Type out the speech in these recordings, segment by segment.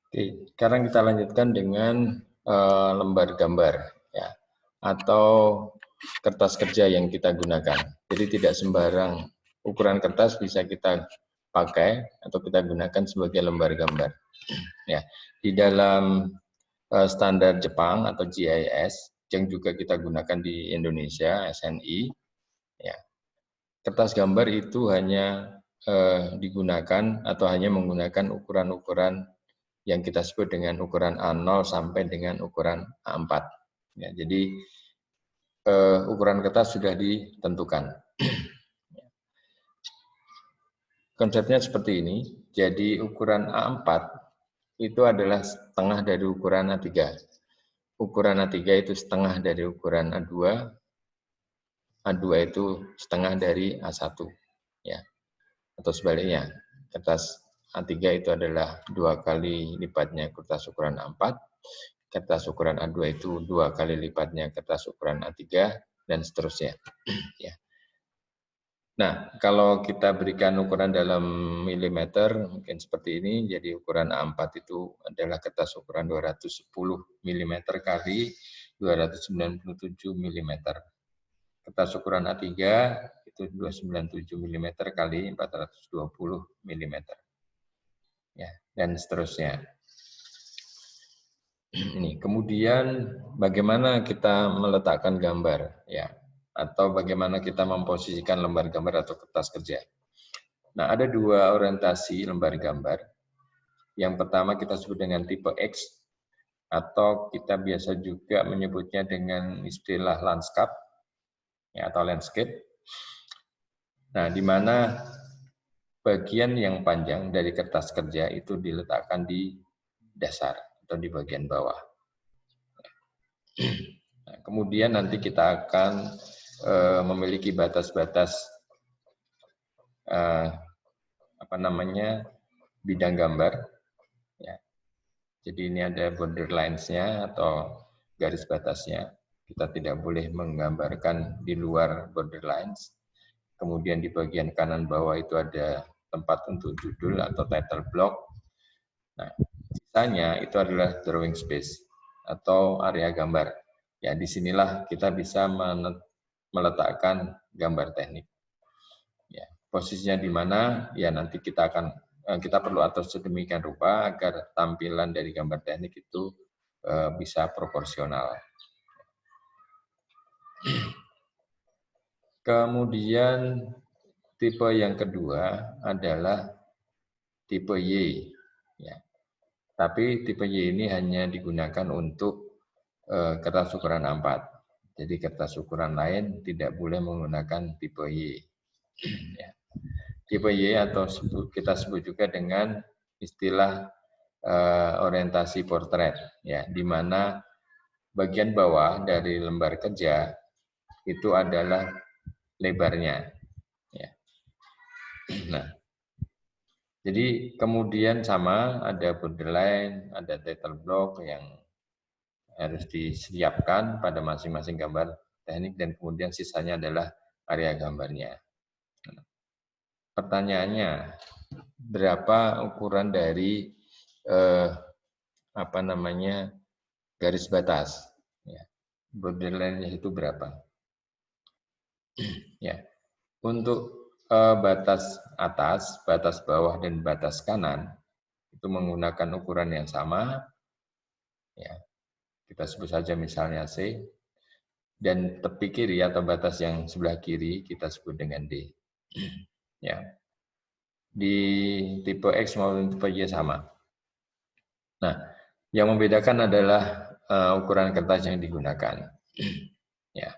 Oke, sekarang kita lanjutkan dengan lembar gambar ya, atau kertas kerja yang kita gunakan. Jadi tidak sembarang ukuran kertas bisa kita pakai atau kita gunakan sebagai lembar gambar. Ya, di dalam standar Jepang atau GIS yang juga kita gunakan di Indonesia SNI, ya, kertas gambar itu hanya digunakan atau hanya menggunakan ukuran-ukuran yang kita sebut dengan ukuran A0 sampai dengan ukuran A4. Ya, jadi ukuran kertas sudah ditentukan. Konsepnya seperti ini. Jadi ukuran A4 itu adalah setengah dari ukuran A3. Ukuran A3 itu setengah dari ukuran A2. A2 itu setengah dari A1. Ya. Atau sebaliknya, kertas A3 itu adalah 2 kali lipatnya kertas ukuran A4, kertas ukuran A2 itu 2 kali lipatnya kertas ukuran A3, dan seterusnya. Ya. Nah, kalau kita berikan ukuran dalam milimeter, mungkin seperti ini, jadi ukuran A4 itu adalah kertas ukuran 210 mm kali 297 mm. Kertas ukuran A3 itu 297 mm kali 420 mm. Ya, dan seterusnya. Ini kemudian bagaimana kita meletakkan gambar, ya, atau bagaimana kita memposisikan lembar gambar atau kertas kerja. Nah, ada dua orientasi lembar gambar. Yang pertama kita sebut dengan tipe X, atau kita biasa juga menyebutnya dengan istilah landscape, ya, atau landscape. Nah, di mana bagian yang panjang dari kertas kerja itu diletakkan di dasar atau di bagian bawah. Nah, kemudian nanti kita akan memiliki batas-batas bidang gambar. Ya. Jadi ini ada border lines-nya atau garis batasnya. Kita tidak boleh menggambarkan di luar border lines. Kemudian di bagian kanan bawah itu ada tempat untuk judul atau title block. Nah, sisanya itu adalah drawing space atau area gambar. Ya, disinilah kita bisa meletakkan gambar teknik. Ya, posisinya di mana? Ya, nanti kita perlu atur sedemikian rupa agar tampilan dari gambar teknik itu bisa proporsional. Kemudian tipe yang kedua adalah tipe Y. Ya. Tapi tipe Y ini hanya digunakan untuk kertas ukuran A4. Jadi kertas ukuran lain tidak boleh menggunakan tipe Y. Ya. Tipe Y atau kita sebut juga dengan istilah orientasi portret, ya, di mana bagian bawah dari lembar kerja itu adalah lebarnya. Ya. Nah, jadi kemudian sama ada borderline, ada title block yang harus disiapkan pada masing-masing gambar teknik dan kemudian sisanya adalah area gambarnya. Pertanyaannya, berapa ukuran dari garis batas? Ya. Borderline-nya itu berapa? Ya, untuk batas atas, batas bawah, dan batas kanan itu menggunakan ukuran yang sama. Ya, kita sebut saja misalnya C. Dan tepi kiri atau batas yang sebelah kiri kita sebut dengan D. Ya, di tipe X maupun tipe Y sama. Nah, yang membedakan adalah ukuran kertas yang digunakan. Ya.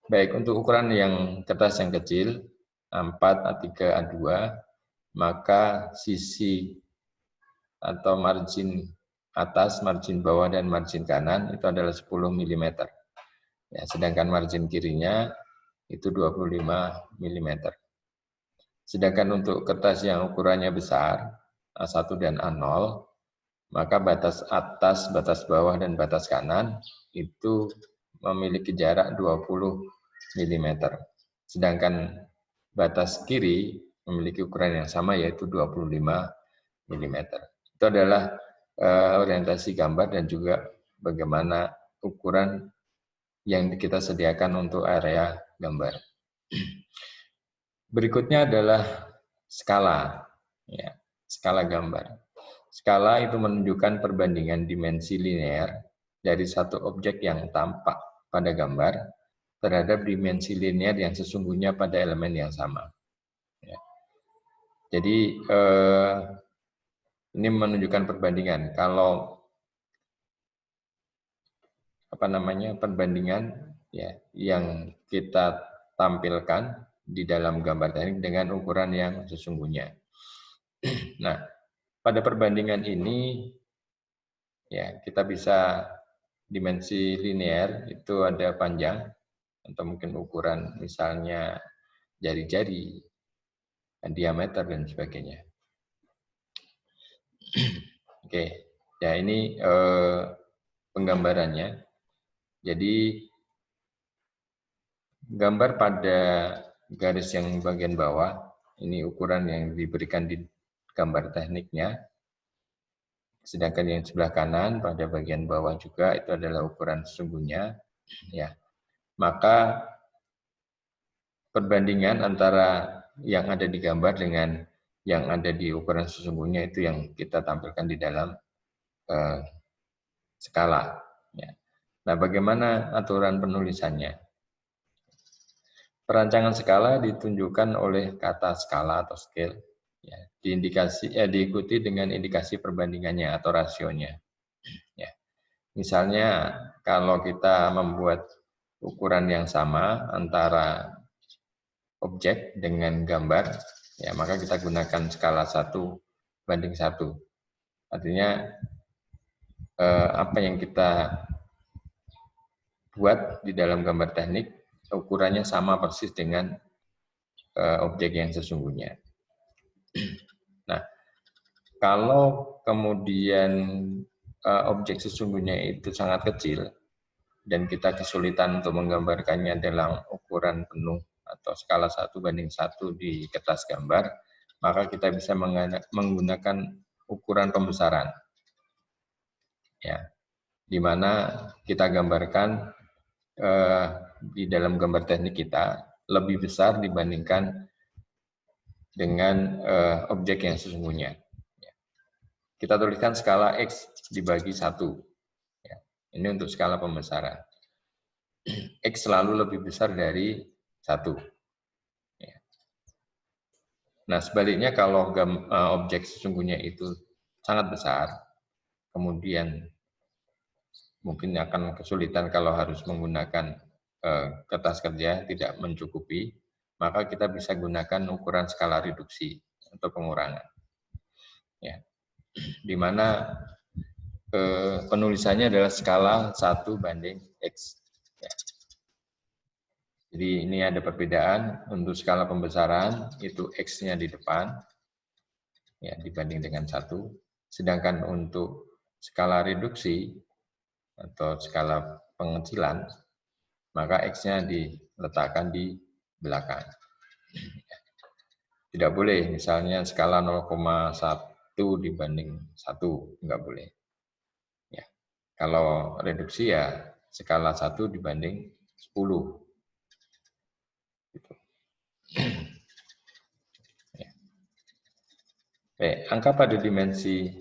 Baik, untuk ukuran yang kertas yang kecil, A4, A3, A2, maka sisi atau margin atas, margin bawah, dan margin kanan itu adalah 10 mm. Ya, sedangkan margin kirinya itu 25 mm. Sedangkan untuk kertas yang ukurannya besar, A1 dan A0, maka batas atas, batas bawah, dan batas kanan itu memiliki jarak 20 mm. Sedangkan batas kiri memiliki ukuran yang sama yaitu 25 mm. Itu adalah orientasi gambar dan juga bagaimana ukuran yang kita sediakan untuk area gambar. Berikutnya adalah skala, ya, skala gambar. Skala itu menunjukkan perbandingan dimensi linear dari satu objek yang tampak pada gambar terhadap dimensi linear yang sesungguhnya pada elemen yang sama. Ya. Jadi ini menunjukkan perbandingan. Kalau perbandingan ya yang kita tampilkan di dalam gambar teknik dengan ukuran yang sesungguhnya. Nah, pada perbandingan ini ya kita bisa dimensi linear itu ada panjang atau mungkin ukuran misalnya jari-jari, diameter dan sebagainya. Oke, ya ini penggambarannya. Jadi gambar pada garis yang bagian bawah, ini ukuran yang diberikan di gambar tekniknya. Sedangkan yang sebelah kanan pada bagian bawah juga itu adalah ukuran sesungguhnya. Ya, maka perbandingan antara yang ada di gambar dengan yang ada di ukuran sesungguhnya itu yang kita tampilkan di dalam skala. Ya. Nah, bagaimana aturan penulisannya? Perancangan skala ditunjukkan oleh kata skala atau scale, ya, diikuti dengan indikasi perbandingannya atau rasionya. Ya. Misalnya kalau kita membuat ukuran yang sama antara objek dengan gambar, ya maka kita gunakan skala 1:1. Artinya apa yang kita buat di dalam gambar teknik ukurannya sama persis dengan objek yang sesungguhnya. Nah, kalau kemudian objek sesungguhnya itu sangat kecil dan kita kesulitan untuk menggambarkannya dalam ukuran penuh atau skala 1:1 di kertas gambar, maka kita bisa menggunakan ukuran pembesaran. Ya, di mana kita gambarkan di dalam gambar teknik kita lebih besar dibandingkan dengan objek yang sesungguhnya. Kita tuliskan skala X dibagi 1. Ya, ini untuk skala pembesaran. X selalu lebih besar dari 1. Ya. Nah, sebaliknya kalau objek sesungguhnya itu sangat besar, kemudian mungkin akan kesulitan kalau harus menggunakan kertas kerja tidak mencukupi, maka kita bisa gunakan ukuran skala reduksi atau pengurangan. Ya. Di mana penulisannya adalah skala 1:X. Ya. Jadi ini ada perbedaan untuk skala pembesaran itu X-nya di depan ya dibanding dengan 1. Sedangkan untuk skala reduksi atau skala pengecilan maka X-nya diletakkan di belakang. Tidak boleh misalnya skala 0,1 dibanding 1, enggak boleh. Ya. Kalau reduksi ya skala 1 dibanding 10. Gitu. Ya. Angka pada dimensi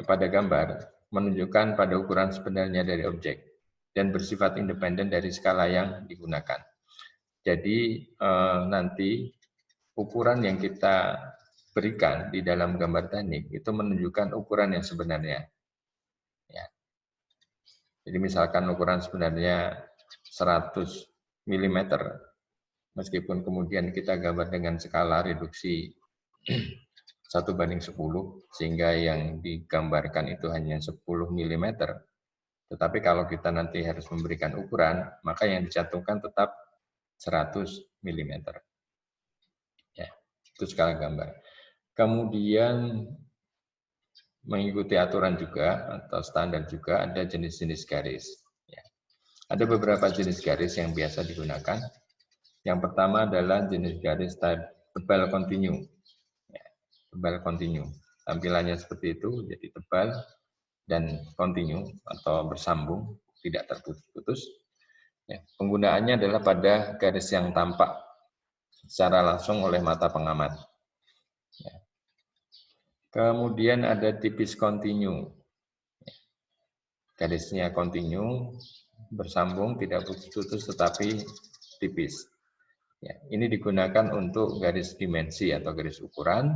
pada gambar menunjukkan pada ukuran sebenarnya dari objek dan bersifat independen dari skala yang digunakan. Jadi nanti ukuran yang kita berikan di dalam gambar teknik itu menunjukkan ukuran yang sebenarnya. Ya. Jadi misalkan ukuran sebenarnya 100 mm, meskipun kemudian kita gambar dengan skala reduksi 1:10, sehingga yang digambarkan itu hanya 10 mm. Tetapi kalau kita nanti harus memberikan ukuran, maka yang dicantumkan tetap 100 mm. Ya, itu skala gambar. Kemudian mengikuti aturan juga atau standar juga ada jenis-jenis garis. Ya. Ada beberapa jenis garis yang biasa digunakan. Yang pertama adalah jenis garis tebal kontinu. Ya, tebal kontinu. tampilannya seperti itu, jadi tebal dan kontinu atau bersambung, tidak terputus-putus. Ya, penggunaannya adalah pada garis yang tampak secara langsung oleh mata pengamat. Ya. Kemudian ada tipis kontinu. Garisnya kontinu, bersambung, tidak putus-putus, tetapi tipis. Ya, ini digunakan untuk garis dimensi atau garis ukuran,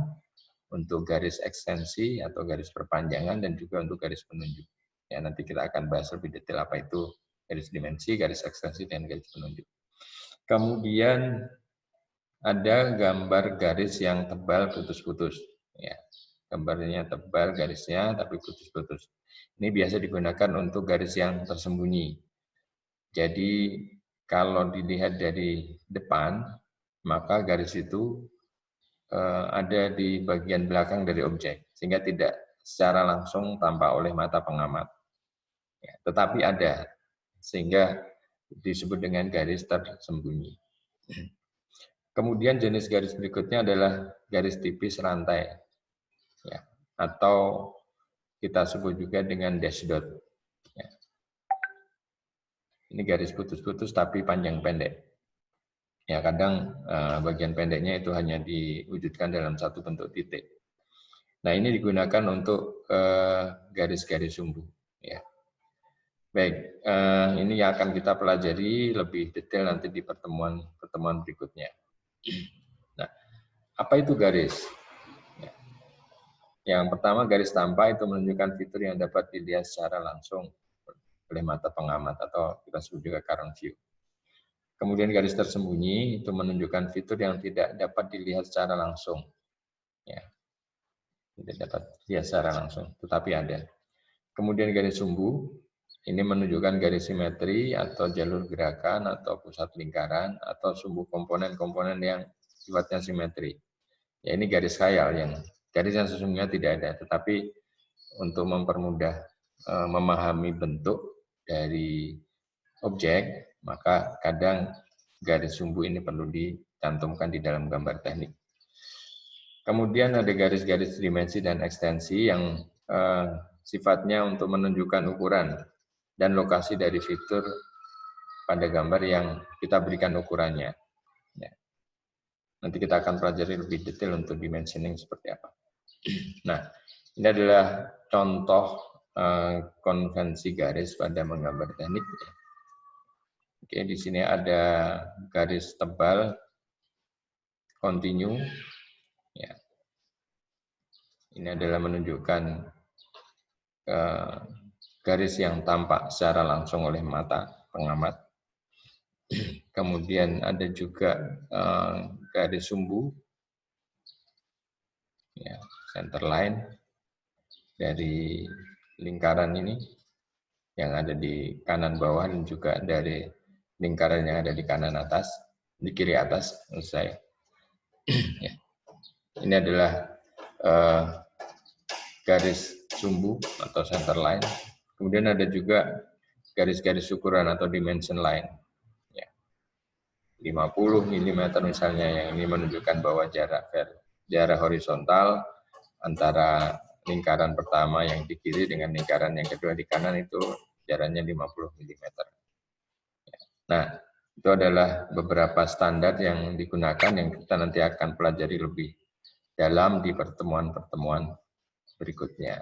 untuk garis ekstensi atau garis perpanjangan, dan juga untuk garis penunjuk. Ya, nanti kita akan bahas lebih detail apa itu garis dimensi, garis ekstensi, dan garis penunjuk. Kemudian ada gambar garis yang tebal putus-putus. Ya, gambarnya tebal garisnya tapi putus-putus. Ini biasa digunakan untuk garis yang tersembunyi. Jadi kalau dilihat dari depan, maka garis itu ada di bagian belakang dari objek, sehingga tidak secara langsung tampak oleh mata pengamat. Ya, tetapi ada, sehingga disebut dengan garis tersembunyi. Kemudian jenis garis berikutnya adalah garis tipis rantai, ya, atau kita sebut juga dengan dash dot. Ya. Ini garis putus-putus tapi panjang pendek. Ya, kadang bagian pendeknya itu hanya diwujudkan dalam satu bentuk titik. Nah, ini digunakan untuk garis-garis sumbu. Ya. Baik, ini yang akan kita pelajari lebih detail nanti di pertemuan berikutnya. Nah, apa itu garis? Ya. Yang pertama, garis tampak itu menunjukkan fitur yang dapat dilihat secara langsung oleh mata pengamat atau kita sebut juga current view. Kemudian garis tersembunyi itu menunjukkan fitur yang tidak dapat dilihat secara langsung. Ya. Tidak dapat dilihat secara langsung, tetapi ada. Kemudian garis sumbu, ini menunjukkan garis simetri atau jalur gerakan atau pusat lingkaran atau sumbu komponen-komponen yang sifatnya simetri. Ya, ini garis khayal, garis yang sesungguhnya tidak ada, tetapi untuk mempermudah memahami bentuk dari objek, maka kadang garis sumbu ini perlu dicantumkan di dalam gambar teknik. Kemudian ada garis-garis dimensi dan ekstensi yang sifatnya untuk menunjukkan ukuran dan lokasi dari fitur pada gambar yang kita berikan ukurannya. Ya. Nanti kita akan pelajari lebih detail untuk dimensioning seperti apa. Nah, ini adalah contoh konvensi garis pada menggambar teknik. Oke, di sini ada garis tebal, kontinu. Ya. Ini adalah menunjukkan garis yang tampak secara langsung oleh mata pengamat. Kemudian ada juga garis sumbu, ya, center line dari lingkaran ini yang ada di kanan bawah dan juga dari lingkaran yang ada di kanan atas, di kiri atas, menurut saya. Ya. Ini adalah garis sumbu atau center line. Kemudian ada juga garis-garis ukuran atau dimension line. Ya. 50 mm misalnya, yang ini menunjukkan bahwa jarak horizontal antara lingkaran pertama yang di kiri dengan lingkaran yang kedua di kanan itu jaraknya 50 mm. Nah, itu adalah beberapa standar yang digunakan yang kita nanti akan pelajari lebih dalam di pertemuan-pertemuan berikutnya.